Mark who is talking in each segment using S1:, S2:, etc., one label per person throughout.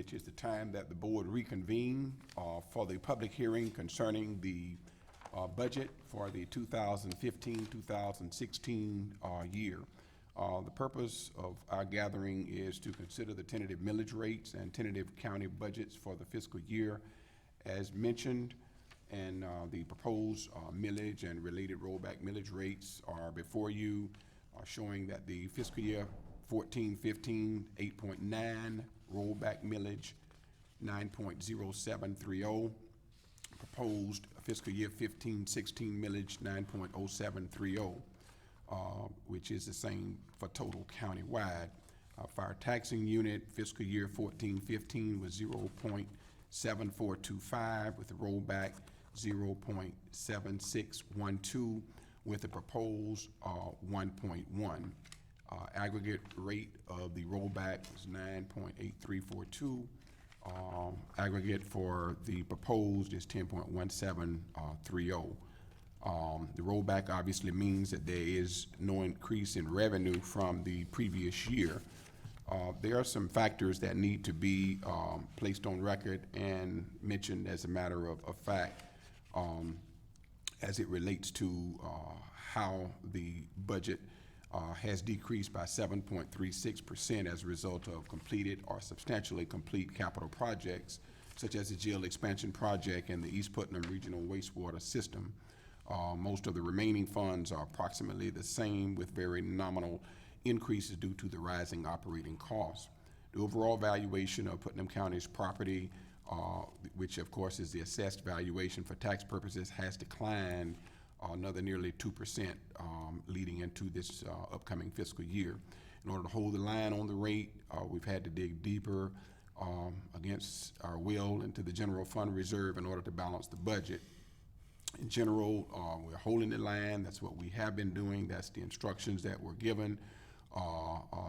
S1: which is the time that the board reconvene for the public hearing concerning the budget for the 2015-2016 year. The purpose of our gathering is to consider the tentative millage rates and tentative county budgets for the fiscal year as mentioned, and the proposed millage and related rollback millage rates are before you, showing that the fiscal year 14-15, 8.9, rollback millage 9.0730, proposed fiscal year 15-16 millage 9.0730, which is the same for total countywide. Fire taxing unit fiscal year 14-15 was 0.7425 with a rollback 0.7612 with a proposed 1.1. Aggregate rate of the rollback is 9.8342. Aggregate for the proposed is 10.1730. The rollback obviously means that there is no increase in revenue from the previous year. There are some factors that need to be placed on record and mentioned as a matter of fact as it relates to how the budget has decreased by 7.36% as a result of completed or substantially complete capital projects such as the jail expansion project and the East Putnam Regional Wastewater System. Most of the remaining funds are approximately the same with very nominal increases due to the rising operating costs. The overall valuation of Putnam County's property, which of course is the assessed valuation for tax purposes, has declined another nearly 2% leading into this upcoming fiscal year. In order to hold the line on the rate, we've had to dig deeper against our will into the general fund reserve in order to balance the budget. In general, we're holding the line. That's what we have been doing. That's the instructions that were given.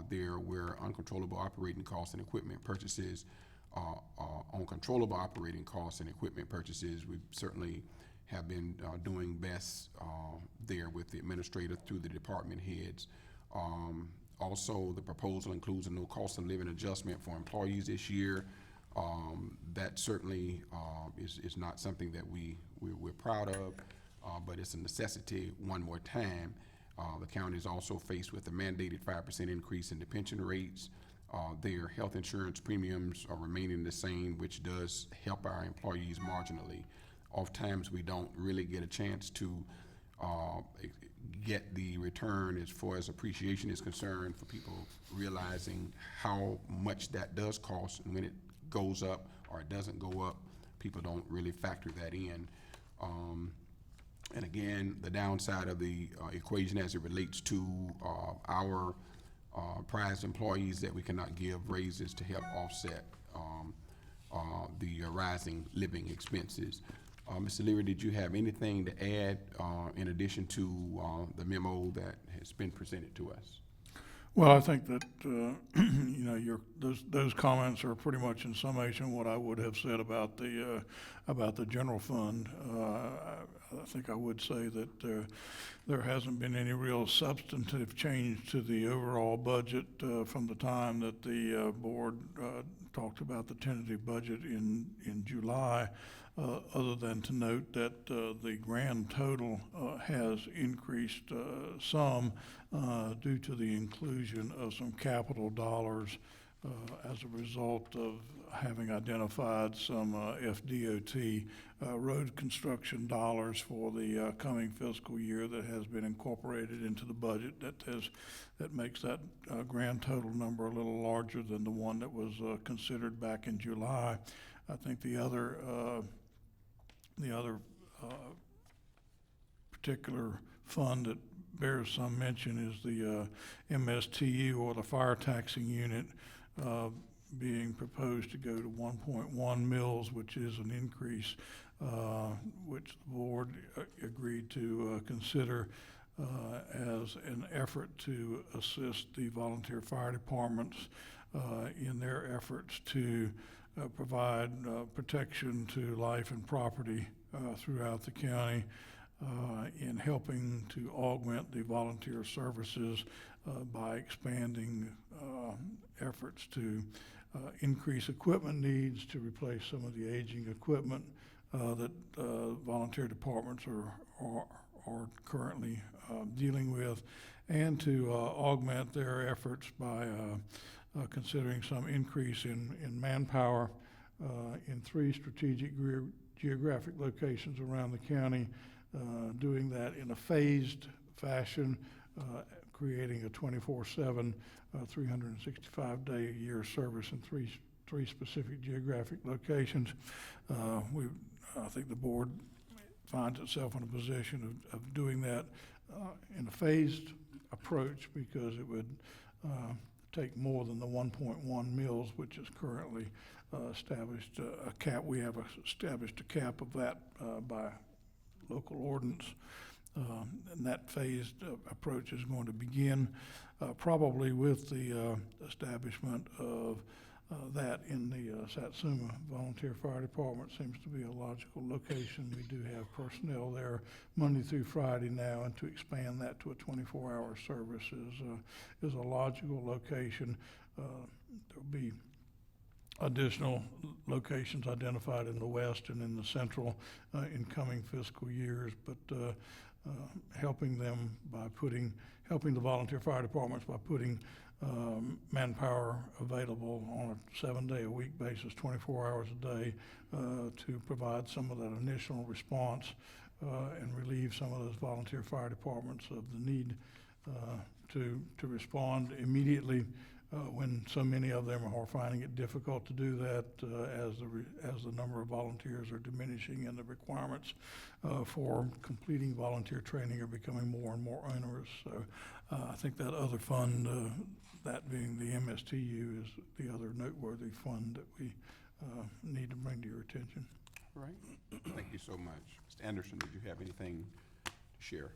S1: There were uncontrollable operating costs and equipment purchases. On controllable operating costs and equipment purchases, we certainly have been doing best there with the administrator through the department heads. Also, the proposal includes a no cost of living adjustment for employees this year. That certainly is not something that we're proud of, but it's a necessity one more time. The county is also faced with a mandated 5% increase in the pension rates. Their health insurance premiums are remaining the same, which does help our employees marginally. Oftentimes we don't really get a chance to get the return as far as appreciation is concerned for people realizing how much that does cost, and when it goes up or it doesn't go up, people don't really factor that in. And again, the downside of the equation as it relates to our prized employees that we cannot give raises to help offset the rising living expenses. Mr. Leary, did you have anything to add in addition to the memo that has been presented to us?
S2: Well, I think that you know, those comments are pretty much in summation what I would have said about the general fund. I think I would say that there hasn't been any real substantive change to the overall budget from the time that the board talked about the tentative budget in July. Other than to note that the grand total has increased some due to the inclusion of some capital dollars as a result of having identified some FDOT road construction dollars for the coming fiscal year that has been incorporated into the budget. That makes that grand total number a little larger than the one that was considered back in July. I think the other particular fund that bears some mention is the MSTU, or the fire taxing unit, being proposed to go to 1.1 mils, which is an increase which the board agreed to consider as an effort to assist the volunteer fire departments in their efforts to provide protection to life and property throughout the county, in helping to augment the volunteer services by expanding efforts to increase equipment needs to replace some of the aging equipment that volunteer departments are currently dealing with, and to augment their efforts by considering some increase in manpower in 3 strategic geographic locations around the county, doing that in a phased fashion, creating a 24/7, 365-day-a-year service in three specific geographic locations. I think the board finds itself in a position of doing that in a phased approach, because it would take more than the 1.1 mills, which is currently established a cap. We have established a cap of that by local ordinance. And that phased approach is going to begin probably with the establishment of that in the Satsuma Volunteer Fire Department. Seems to be a logical location. We do have personnel there Monday through Friday now, and to expand that to a 24-hour service is a logical location. There'll be additional locations identified in the west and in the central in coming fiscal years, but helping the volunteer fire departments by putting manpower available on a 7-day-a-week basis, 24 hours a day, to provide some of that initial response and relieve some of those volunteer fire departments of the need to respond immediately when so many of them are finding it difficult to do that as the number of volunteers are diminishing and the requirements for completing volunteer training are becoming more and more onerous. So I think that other fund, that being the MSTU, is the other noteworthy fund that we need to bring to your attention.
S1: All right. Thank you so much. Mr. Anderson, did you have anything to share?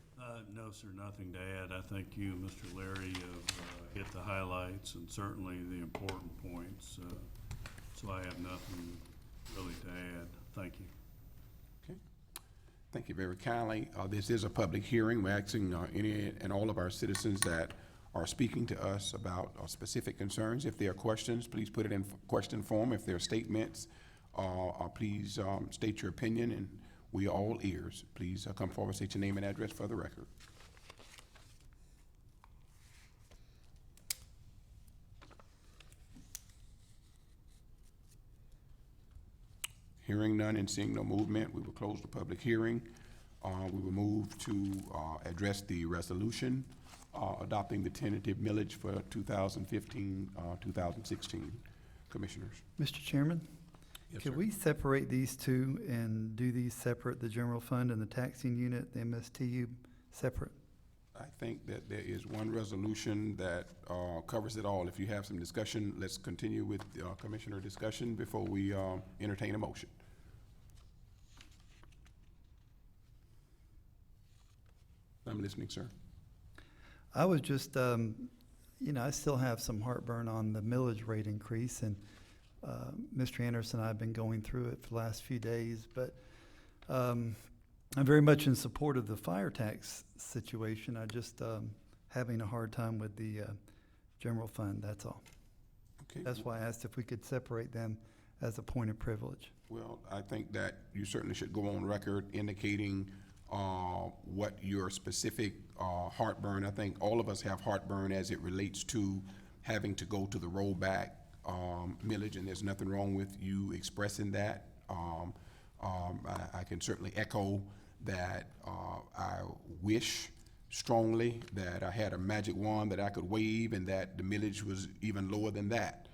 S3: No, sir, nothing to add. I think you, Mr. Larry, have hit the highlights and certainly the important points. So I have nothing really to add. Thank you.
S1: Okay. Thank you very kindly. This is a public hearing. We're asking any and all of our citizens that are speaking to us about specific concerns. If there are questions, please put it in question form. If there are statements, please state your opinion, and we are all ears. Please come forward, state your name and address for the record. Hearing none and seeing no movement, we will close the public hearing. We will move to address the resolution adopting the tentative millage for 2015-2016. Commissioners.
S4: Mr. Chairman?
S1: Yes,
S4: Could
S1: sir.
S4: we separate these two and do these separate, the general fund and the taxing unit, the MSTU separate?
S1: I think that there is one resolution that covers it all. If you have some discussion, let's continue with commissioner discussion before we entertain a motion. I'm listening, sir.
S4: I was just, I still have some heartburn on the millage rate increase, and Mr. Anderson and I have been going through it for the last few days, but I'm very much in support of the fire tax situation. I just having a hard time with the general fund, that's all.
S1: Okay.
S4: That's why I asked if we could separate them as a point of privilege.
S1: Well, I think that you certainly should go on record indicating what your specific heartburn. I think all of us have heartburn as it relates to having to go to the rollback millage, and there's nothing wrong with you expressing that. I can certainly echo that. I wish strongly that I had a magic wand that I could wave and that the millage was even lower than that,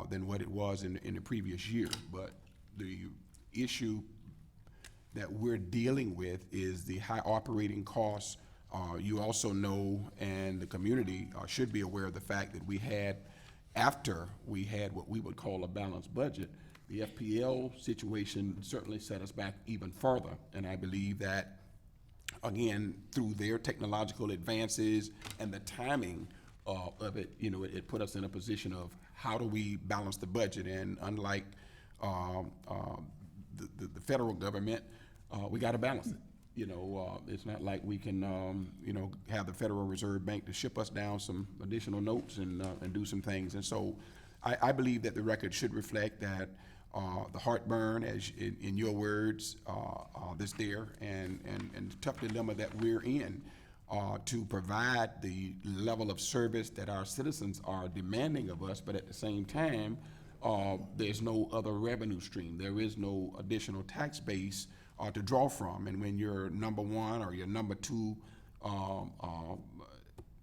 S1: than what it was in the previous year. But the issue that we're dealing with is the high operating costs. You also know, and the community should be aware of the fact that after we had what we would call a balanced budget, the FPL situation certainly set us back even further. And I believe that, again, through their technological advances and the timing of it, it put us in a position of how do we balance the budget. And unlike the federal government, we got to balance it. It's not like we can, have the Federal Reserve Bank to ship us down some additional notes and do some things. And so I believe that the record should reflect that the heartburn, as in your words, that's there, and the tough dilemma that we're in to provide the level of service that our citizens are demanding of us, but at the same time, there's no other revenue stream. There is no additional tax base to draw from. And when your number one or your number two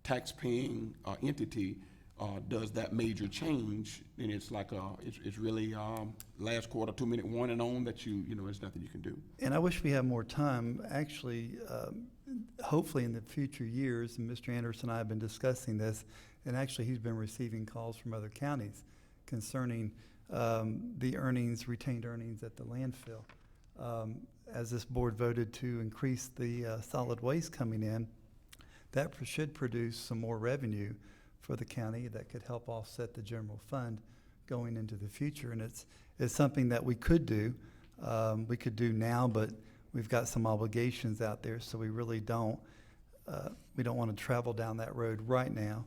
S1: tax-paying entity does that major change, then it's like it's really last quarter, 2-minute warning on that there's nothing you can do.
S4: And I wish we had more time. Actually, hopefully in the future years, and Mr. Anderson and I have been discussing this, and actually he's been receiving calls from other counties concerning the retained earnings at the landfill. As this board voted to increase the solid waste coming in, that should produce some more revenue for the county that could help offset the general fund going into the future. And it's something that we could do. We could do now, but we've got some obligations out there, so we really don't. We don't want to travel down that road right now.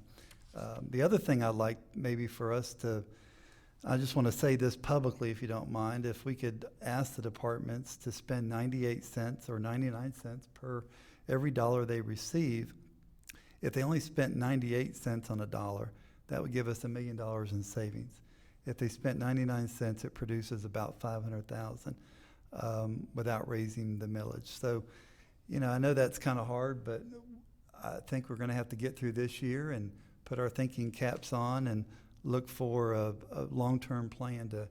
S4: The other thing I'd like maybe for us to, I just want to say this publicly, if you don't mind, if we could ask the departments to spend 98 cents or 99 cents per every dollar they receive. If they only spent 98 cents on a dollar, that would give us $1 million in savings. If they spent 99 cents, it produces about 500,000 without raising the millage. So, I know that's kind of hard, but I think we're going to have to get through this year and put our thinking caps on and look for a long-term plan to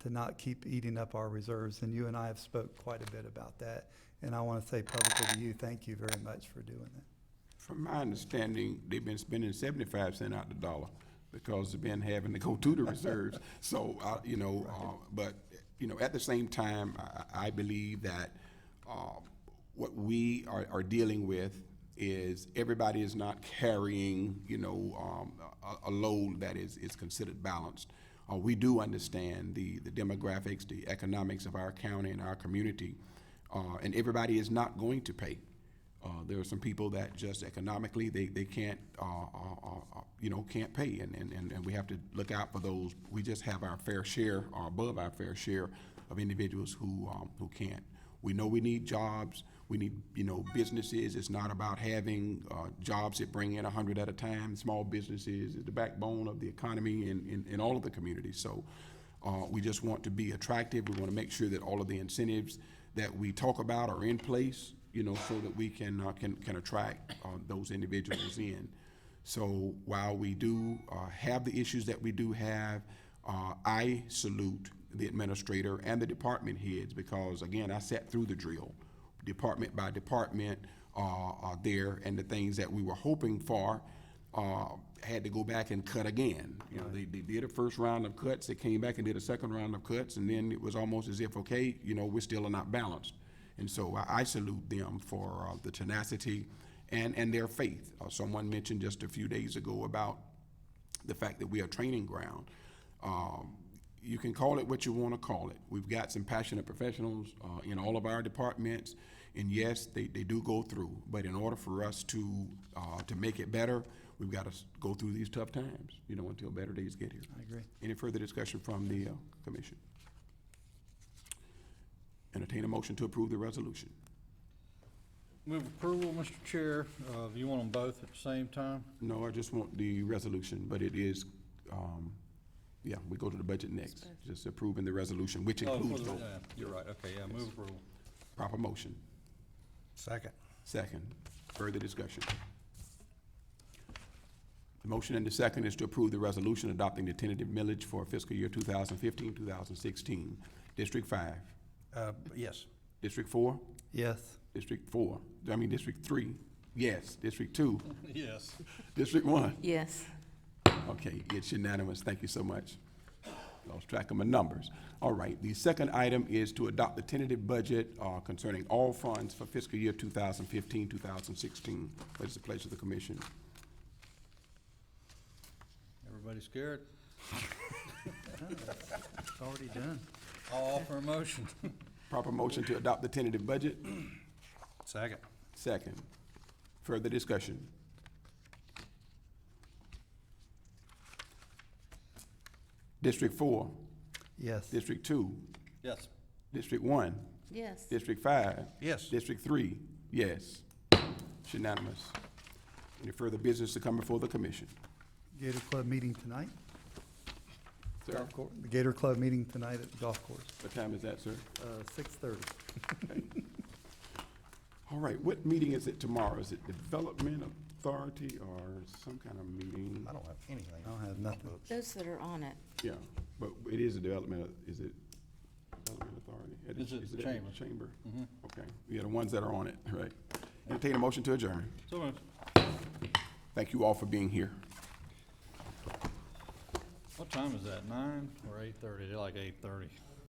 S4: not keep eating up our reserves. And you and I have spoke quite a bit about that. And I want to say publicly to you, thank you very much for doing that.
S1: From my understanding, they've been spending 75 cents out the dollar because they've been having to go to the reserves. So, but at the same time, I believe that what we are dealing with is everybody is not carrying, a load that is considered balanced. We do understand the demographics, the economics of our county and our community, and everybody is not going to pay. There are some people that just economically they can't can't pay, and we have to look out for those. We just have our fair share or above our fair share of individuals who can't. We know we need jobs. We need businesses. It's not about having jobs that bring in 100 at a time. Small businesses is the backbone of the economy in all of the communities. So we just want to be attractive. We want to make sure that all of the incentives that we talk about are in place, so that we can attract those individuals in. So while we do have the issues that we do have, I salute the administrator and the department heads because, again, I sat through the drill, department by department there, and the things that we were hoping for had to go back and cut again. They did a first round of cuts, they came back and did a second round of cuts, and then it was almost as if, okay, we're still not balanced. And so I salute them for the tenacity and their faith. Someone mentioned just a few days ago about the fact that we are a training ground. You can call it what you want to call it. We've got some passionate professionals in all of our departments, and yes, they do go through. But in order for us to make it better, we've got to go through these tough times, until better days get here.
S4: I agree.
S1: Any further discussion from the commission? Entertain a motion to approve the resolution.
S5: Move approval, Mr. Chair. Do you want them both at the same time?
S1: No, I just want the resolution, but it is, we go to the budget next. Just approving the resolution, which includes both.
S5: You're right, okay, move approval.
S1: Proper motion.
S5: Second.
S1: Second. Further discussion. The motion and the second is to approve the resolution adopting the tentative millage for fiscal year 2015-2016. District 5.
S5: Yes.
S1: District 4?
S4: Yes.
S1: District 3? Yes. District 2?
S5: Yes.
S1: District 1?
S6: Yes.
S1: Okay, it's unanimous. Thank you so much. Lost track of my numbers. All right, the second item is to adopt the tentative budget concerning all funds for fiscal year 2015-2016. What is the pleasure of the commission?
S5: Everybody scared?
S4: It's already done.
S5: I'll offer a motion.
S1: Proper motion to adopt the tentative budget?
S5: Second.
S1: Second. Further discussion? District 4,
S4: Yes.
S1: District 2,
S5: Yes.
S1: District 1,
S6: Yes.
S1: District 5,
S5: Yes.
S1: District 3, yes. It's unanimous. Any further business to come before the commission?
S4: Gator Club meeting tonight?
S1: Sir,
S4: Golf course. The Gator Club meeting tonight at the golf course,
S1: what time is that, sir?
S4: 6:30.
S1: All right, what meeting is it tomorrow? Is it Development Authority or some kind of meeting?
S5: I don't have anything.
S4: I don't have nothing.
S6: Those that are on it.
S1: Yeah, but it is a development, is it Development Authority?
S5: It's at the
S1: it
S5: chamber.
S1: Chamber?
S5: Mhm.
S1: Okay, yeah, the ones that are on it, right. Entertain a motion to adjourn.
S5: So moved.
S1: Thank you all for being here.
S5: What time is that, 9 or 8:30? They're like 8:30.